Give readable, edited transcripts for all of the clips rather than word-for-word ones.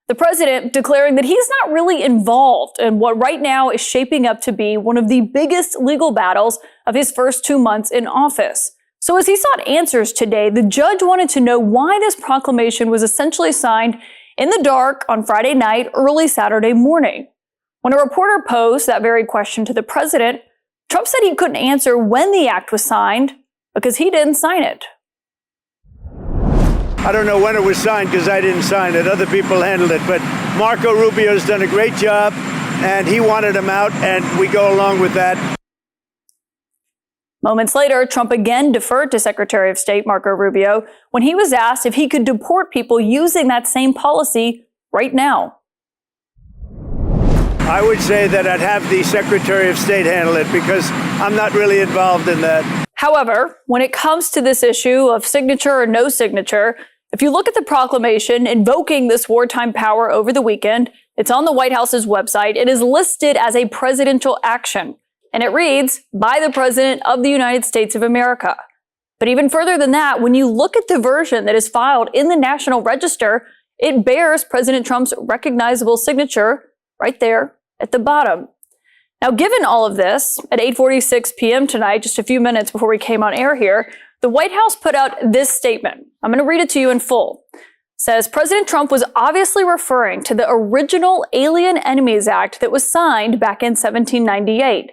The president declaring that he's not really involved in what right now is shaping up to be one of the biggest legal battles of his first 2 months in office. So as he sought answers today, the judge wanted to know why this proclamation was essentially signed in the dark on Friday night, early Saturday morning. When a reporter posed that very question to the president, Trump said he couldn't answer when the act was signed because he didn't sign it. I don't know when it was signed because I didn't sign it. Other people handled it. But Marco Rubio's done a great job, and he wanted him out, and we go along with that. Moments later, Trump again deferred to Secretary of State Marco Rubio when he was asked if he could deport people using that same policy right now. I would say that I'd have the Secretary of State handle it because I'm not really involved in that. However, when it comes to this issue of signature or no signature, if you look at the proclamation invoking this wartime power over the weekend, it's on the White House's website. It is listed as a presidential action, and it reads, by the President of the United States of America. But even further than that, when you look at the version that is filed in the National Register, it bears President Trump's recognizable signature right there at the bottom. Now, given all of this, at 8:46 p.m. tonight, just a few minutes before we came on air here, the White House put out this statement. I'm going to read it to you in full. It says, President Trump was obviously referring to the original Alien Enemies Act that was signed back in 1798.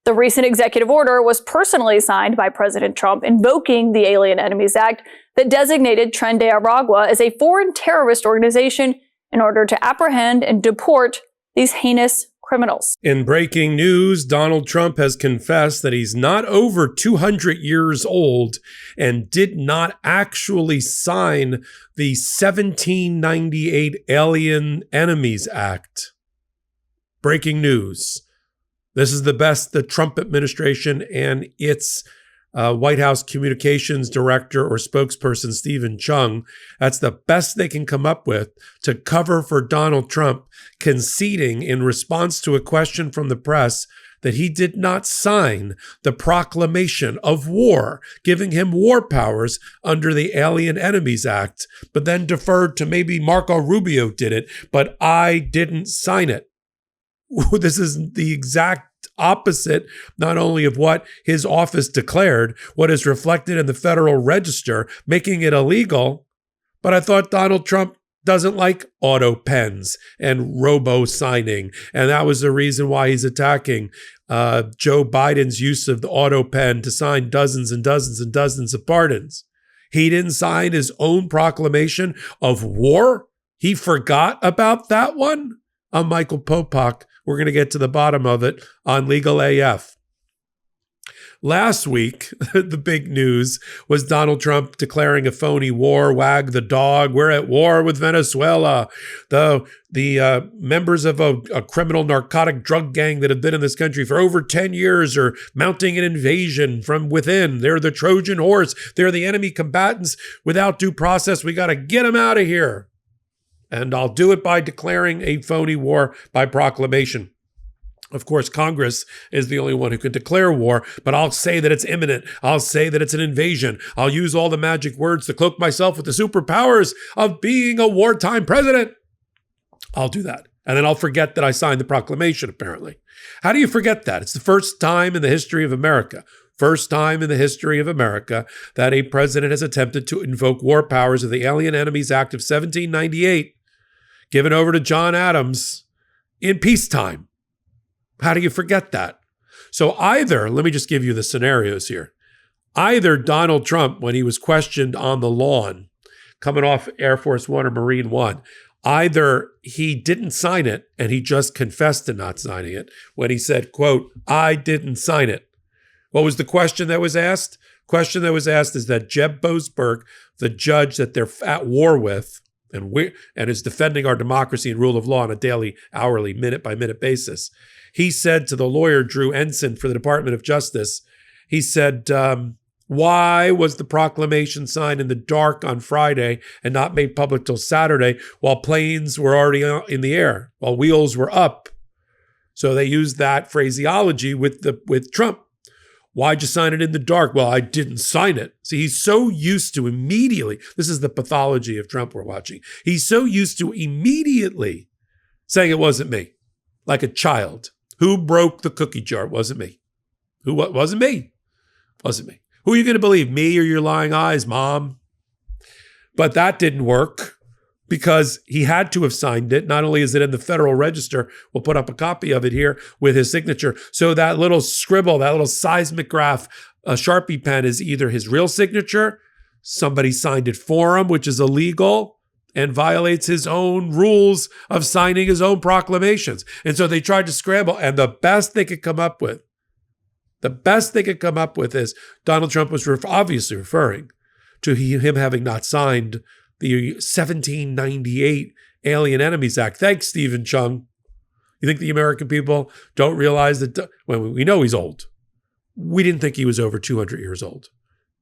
The recent executive order was personally signed by President Trump invoking the Alien Enemies Act that designated Tren de Aragua as a foreign terrorist organization in order to apprehend and deport these heinous criminals. In breaking news, Donald Trump has confessed that he's not over 200 years old and did not actually sign the 1798 Alien Enemies Act. Breaking news. This is the best the Trump administration and its White House communications director or spokesperson, Stephen Chung, that's the best they can come up with to cover for Donald Trump conceding in response to a question from the press that he did not sign the proclamation of war, giving him war powers under the Alien Enemies Act, but then deferred to maybe Marco Rubio did it, but I didn't sign it. This is the exact opposite, not only of what his office declared, what is reflected in the Federal Register, making it illegal. But I thought Donald Trump doesn't like auto pens and robo signing. And that was the reason why he's attacking Joe Biden's use of the auto pen to sign dozens and dozens and dozens of pardons. He didn't sign his own proclamation of war. He forgot about that one. I'm Michael Popok. We're going to get to the bottom of it on Legal AF. Last week, the big news was Donald Trump declaring a phony war, wag the dog. We're at war with Venezuela. The members of a criminal narcotic drug gang that have been in this country for over 10 years are mounting an invasion from within. They're the Trojan horse. They're the enemy combatants without due process. We got to get them out of here. And I'll do it by declaring a phony war by proclamation. Of course, Congress is the only one who can declare war, but I'll say that it's imminent. I'll say that it's an invasion. I'll use all the magic words to cloak myself with the superpowers of being a wartime president. I'll do that. And then I'll forget that I signed the proclamation, apparently. How do you forget that? It's the first time in the history of America. First time in the history of America that a president has attempted to invoke war powers of the Alien Enemies Act of 1798, given over to John Adams in peacetime. How do you forget that? So either, let me just give you the scenarios here. Either Donald Trump, when he was questioned on the lawn, coming off Air Force One or Marine One, either he didn't sign it and he just confessed to not signing it when he said, quote, I didn't sign it. What was the question that was asked? Question that was asked is that Jeb Boasberg, the judge that they're at war with, and is defending our democracy and rule of law on a daily, hourly, minute-by-minute basis. He said to the lawyer, Drew Ensign, for the Department of Justice, he said, why was the proclamation signed in the dark on Friday and not made public till Saturday while planes were already in the air, while wheels were up? So they used that phraseology with Trump. Why'd you sign it in the dark? Well, I didn't sign it. See, he's so used to immediately, this is the pathology of Trump we're watching. He's so used to immediately saying it wasn't me, like a child. Who broke the cookie jar? It wasn't me. What? Wasn't me. Wasn't me. Who are you going to believe, me or your lying eyes, Mom? But that didn't work because he had to have signed it. Not only is it in the Federal Register, we'll put up a copy of it here with his signature. So that little scribble, that little seismograph, Sharpie pen is either his real signature, somebody signed it for him, which is illegal and violates his own rules of signing his own proclamations. And so they tried to scramble, and the best they could come up with is Donald Trump was obviously referring to him having not signed the 1798 Alien Enemies Act. Thanks, Stephen Chung. You think the American people don't realize that? Well, we know he's old. We didn't think he was over 200 years old.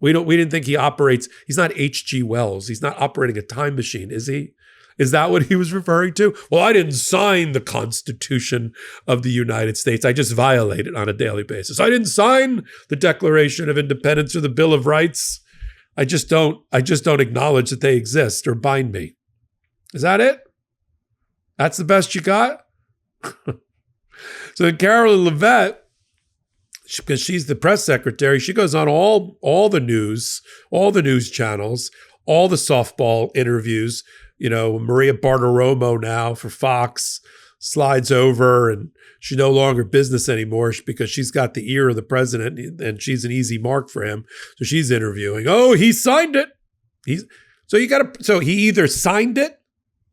We didn't think he operates. He's not H.G. Wells. He's not operating a time machine, is he? Is that what he was referring to? Well, I didn't sign the Constitution of the United States. I just violate it on a daily basis. I didn't sign the Declaration of Independence or the Bill of Rights. I just don't acknowledge that they exist or bind me. Is that it? That's the best you got? So Carolyn Levitt, because she's the press secretary, she goes on all the news channels, all the softball interviews. You know, Maria Bartiromo now for Fox slides over, and she's no longer business anymore because she's got the ear of the president and she's an easy mark for him. So she's interviewing. Oh, he signed it. So he either signed it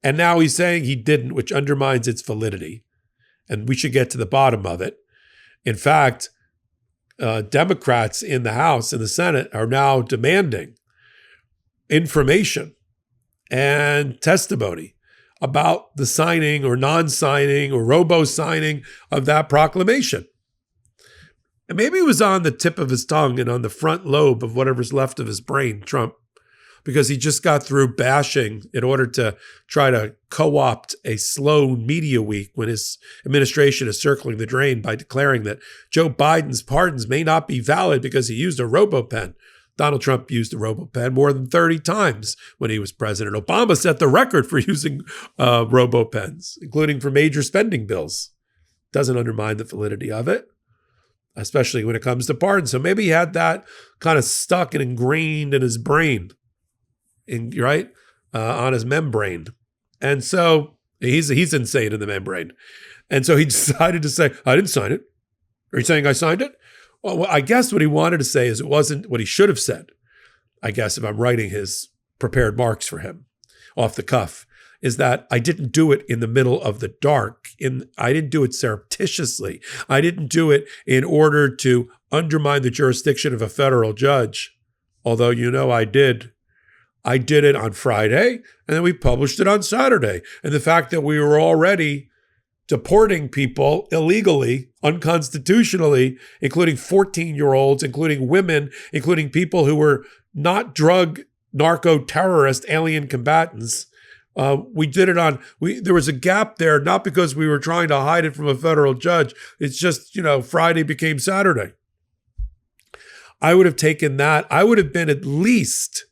and now he's saying he didn't, which undermines its validity. And we should get to the bottom of it. In fact, Democrats in the House and the Senate are now demanding information and testimony about the signing or non-signing or robo-signing of that proclamation. And maybe it was on the tip of his tongue and on the front lobe of whatever's left of his brain, Trump, because he just got through bashing in order to try to co-opt a slow media week when his administration is circling the drain by declaring that Joe Biden's pardons may not be valid because he used a robo-pen. Donald Trump used a robo-pen more than 30 times when he was president. Obama set the record for using robo-pens, including for major spending bills. Doesn't undermine the validity of it, especially when it comes to pardons. So maybe he had that kind of stuck and ingrained in his brain, on his membrane. And so he's insane in the membrane. And so he decided to say, I didn't sign it. Are you saying I signed it? Well, I guess what he wanted to say is it wasn't what he should have said. I guess if I'm writing his prepared marks for him off the cuff, is that I didn't do it in the middle of the dark. I didn't do it surreptitiously. I didn't do it in order to undermine the jurisdiction of a federal judge. Although, I did. I did it on Friday, and then we published it on Saturday. And the fact that we were already deporting people illegally, unconstitutionally, including 14-year-olds, including women, including people who were not drug, narco-terrorist alien combatants. We did it there was a gap there, not because we were trying to hide it from a federal judge. It's just, Friday became Saturday. I would have taken that. I would have been at least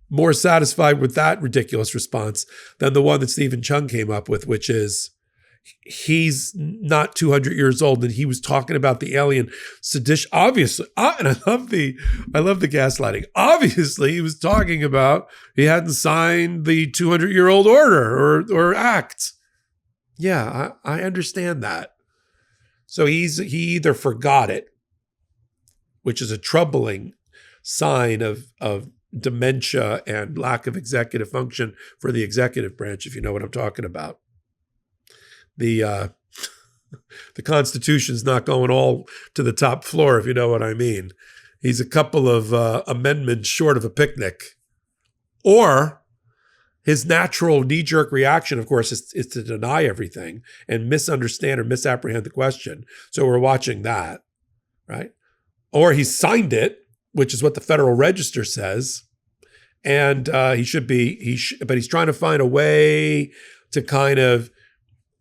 more satisfied with that ridiculous response than the one that Stephen Chung came up with, which is, he's not 200 years old and he was talking about the alien sedition. Obviously, and I love the gaslighting. Obviously, he was talking about he hadn't signed the 200-year-old order or act. Yeah, I understand that. So he either forgot it, which is a troubling sign of dementia and lack of executive function for the executive branch, if you know what I'm talking about. The Constitution's not going all to the top floor, if you know what I mean. He's a couple of amendments short of a picnic. Or his natural knee-jerk reaction, of course, is to deny everything and misunderstand or misapprehend the question. So we're watching that, right? Or he signed it, which is what the Federal Register says, and but he's trying to find a way to kind of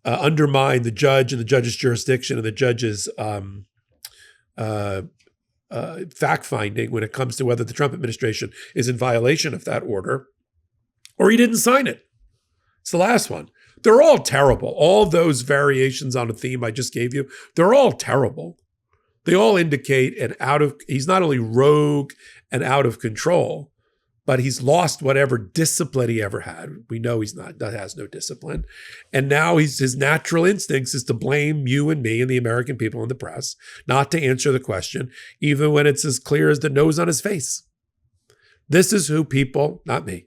undermine the judge and the judge's jurisdiction and the judge's fact-finding when it comes to whether the Trump administration is in violation of that order, or he didn't sign it. It's the last one. They're all terrible. All those variations on a theme I just gave you, they're all terrible. They all indicate he's not only rogue and out of control, but he's lost whatever discipline he ever had. We know has no discipline. And now his natural instincts is to blame you and me and the American people and the press, not to answer the question, even when it's as clear as the nose on his face. This is who people, not me,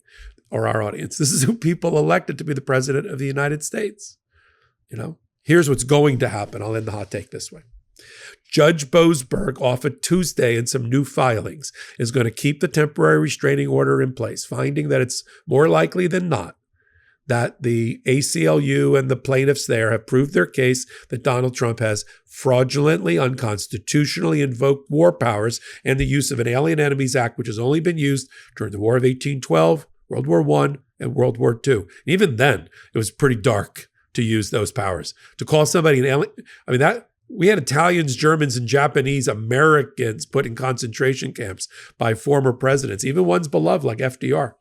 or our audience, this is who people elected to be the president of the United States. Here's what's going to happen. I'll end the hot take this way. Judge Boasberg, off of Tuesday in some new filings, is going to keep the temporary restraining order in place, finding that it's more likely than not that the ACLU and the plaintiffs there have proved their case that Donald Trump has fraudulently, unconstitutionally invoked war powers and the use of an Alien Enemies Act, which has only been used during the War of 1812, World War I, and World War II. And even then, it was pretty dark to use those powers. To call somebody an alien, we had Italians, Germans, and Japanese Americans put in concentration camps by former presidents, even ones beloved like FDR.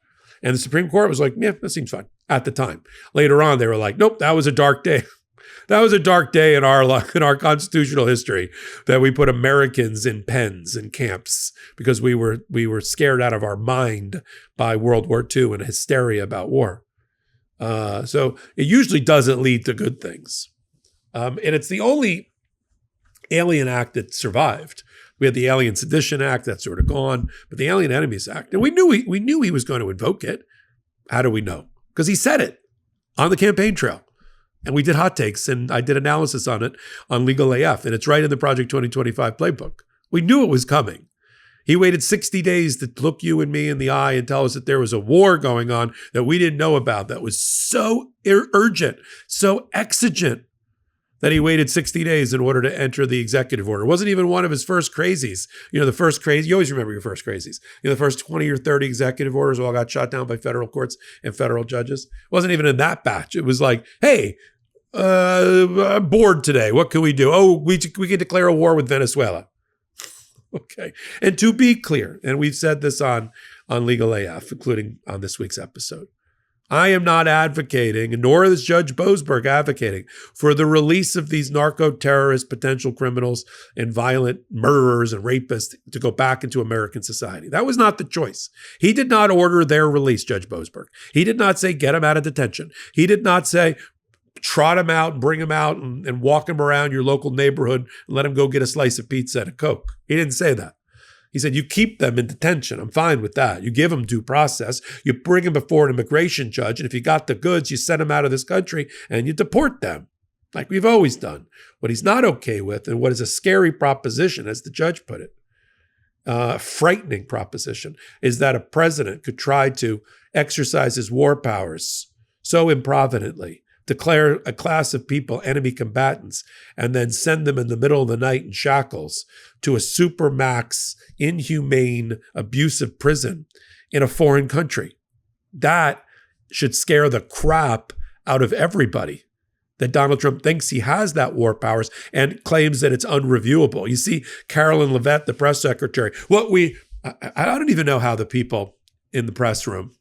And the Supreme Court was like, yeah, that seems fine at the time. Later on, they were like, nope, that was a dark day. That was a dark day in our constitutional history that we put Americans in pens and camps because we were scared out of our mind by World War II and hysteria about war. So it usually doesn't lead to good things. And it's the only Alien Act that survived. We had the Alien Sedition Act, that's sort of gone, but the Alien Enemies Act, and we knew he was going to invoke it. How do we know? Because he said it on the campaign trail. And we did hot takes, and I did analysis on it on Legal AF, and it's right in the Project 2025 playbook. We knew it was coming. He waited 60 days to look you and me in the eye and tell us that there was a war going on that we didn't know about that was so urgent, so exigent, that he waited 60 days in order to enter the executive order. It wasn't even one of his first crazies. The first crazy, you always remember your first crazies. The first 20 or 30 executive orders all got shot down by federal courts and federal judges. It wasn't even in that batch. It was like, hey, I'm bored today. What can we do? Oh, we can declare a war with Venezuela. Okay. And to be clear, and we've said this on Legal AF, including on this week's episode, I am not advocating, nor is Judge Boasberg advocating, for the release of these narco-terrorist potential criminals and violent murderers and rapists to go back into American society. That was not the choice. He did not order their release, Judge Boasberg. He did not say, get them out of detention. He did not say, trot him out and bring him out and walk him around your local neighborhood and let him go get a slice of pizza and a Coke. He didn't say that. He said, you keep them in detention. I'm fine with that. You give them due process. You bring them before an immigration judge. And if you got the goods, you send them out of this country and you deport them like we've always done. What he's not okay with, and what is a scary proposition, as the judge put it, frightening proposition, is that a president could try to exercise his war powers so improvidently, declare a class of people enemy combatants, and then send them in the middle of the night in shackles to a supermax, inhumane, abusive prison in a foreign country. That should scare the crap out of everybody, that Donald Trump thinks he has that war powers and claims that it's unreviewable. You see Carolyn Levitt, the press secretary, I don't even know how the people in the press room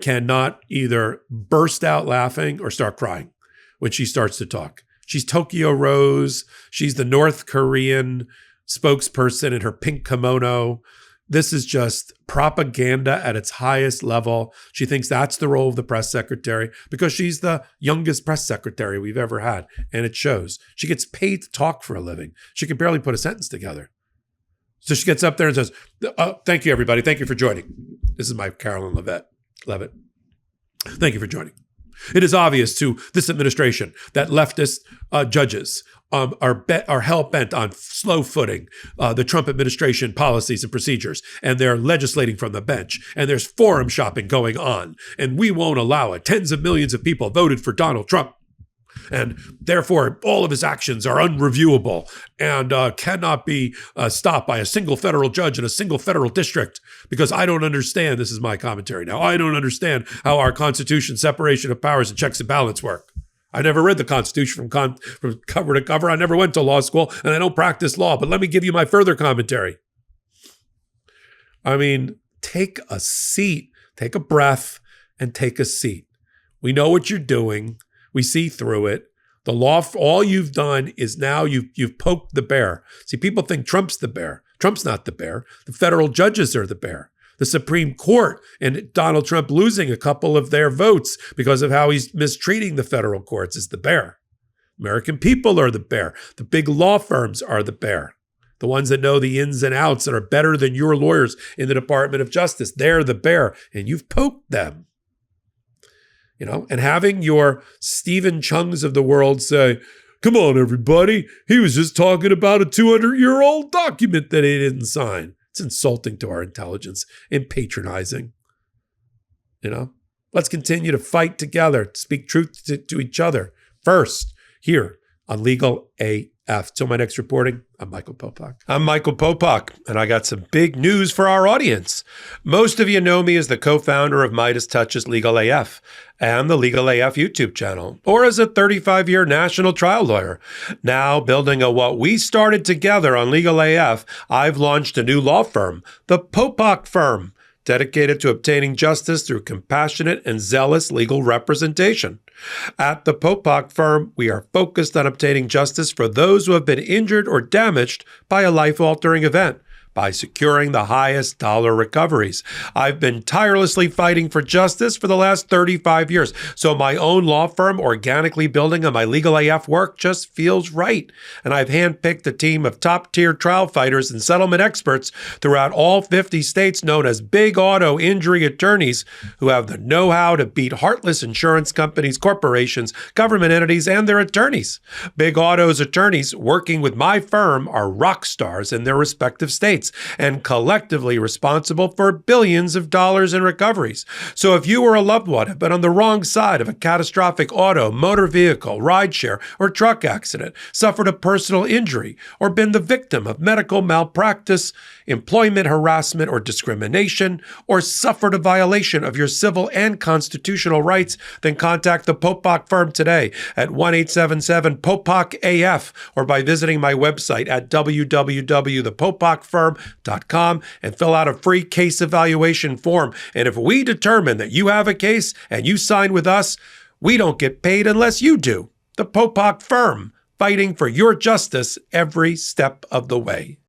cannot either burst out laughing or start crying when she starts to talk. She's Tokyo Rose. She's the North Korean spokesperson in her pink kimono. This is just propaganda at its highest level. She thinks that's the role of the press secretary because she's the youngest press secretary we've ever had. And it shows. She gets paid to talk for a living. She can barely put a sentence together. So she gets up there and says, thank you, everybody. Thank you for joining. This is my Carolyn Levitt. Thank you for joining. It is obvious to this administration that leftist judges are hell-bent on slow-footing the Trump administration policies and procedures, and they're legislating from the bench, and there's forum shopping going on, and we won't allow it. Tens of millions of people voted for Donald Trump, and therefore all of his actions are unreviewable and cannot be stopped by a single federal judge in a single federal district, because I don't understand, this is my commentary now, I don't understand how our Constitution, separation of powers and checks and balance work. I never read the Constitution from cover to cover. I never went to law school, and I don't practice law. But let me give you my further commentary. I mean, take a seat, take a breath, and take a seat. We know what you're doing. We see through it. The law, all you've done is now you've poked the bear. See, people think Trump's the bear. Trump's not the bear. The federal judges are the bear. The Supreme Court and Donald Trump losing a couple of their votes because of how he's mistreating the federal courts is the bear. American people are the bear. The big law firms are the bear. The ones that know the ins and outs that are better than your lawyers in the Department of Justice, they're the bear, and you've poked them. And having your Stephen Chungs of the world say, come on, everybody, he was just talking about a 200-year-old document that he didn't sign. It's insulting to our intelligence and patronizing. Let's continue to fight together, speak truth to each other. First, here on Legal AF. Till my next reporting, I'm Michael Popok. I'm Michael Popok, and I got some big news for our audience. Most of you know me as the co-founder of Midas Touch's Legal AF and the Legal AF YouTube channel, or as a 35-year national trial lawyer. Now, building on what we started together on Legal AF, I've launched a new law firm, the Popok Firm, dedicated to obtaining justice through compassionate and zealous legal representation. At the Popok Firm, we are focused on obtaining justice for those who have been injured or damaged by a life-altering event by securing the highest dollar recoveries. I've been tirelessly fighting for justice for the last 35 years, so my own law firm organically building on my Legal AF work just feels right. And I've handpicked a team of top-tier trial fighters and settlement experts throughout all 50 states known as big auto injury attorneys who have the know-how to beat heartless insurance companies, corporations, government entities, and their attorneys. Big Auto's attorneys working with my firm are rock stars in their respective states and collectively responsible for billions of dollars in recoveries. So if you or a loved one have been on the wrong side of a catastrophic auto, motor vehicle, rideshare, or truck accident, suffered a personal injury, or been the victim of medical malpractice, employment harassment or discrimination, or suffered a violation of your civil and constitutional rights, then contact the Popok Firm today at 1-877-POPOK-AF or by visiting my website at www.thepopokfirm.com and fill out a free case evaluation form. And if we determine that you have a case and you sign with us, we don't get paid unless you do. The Popok Firm, fighting for your justice every step of the way.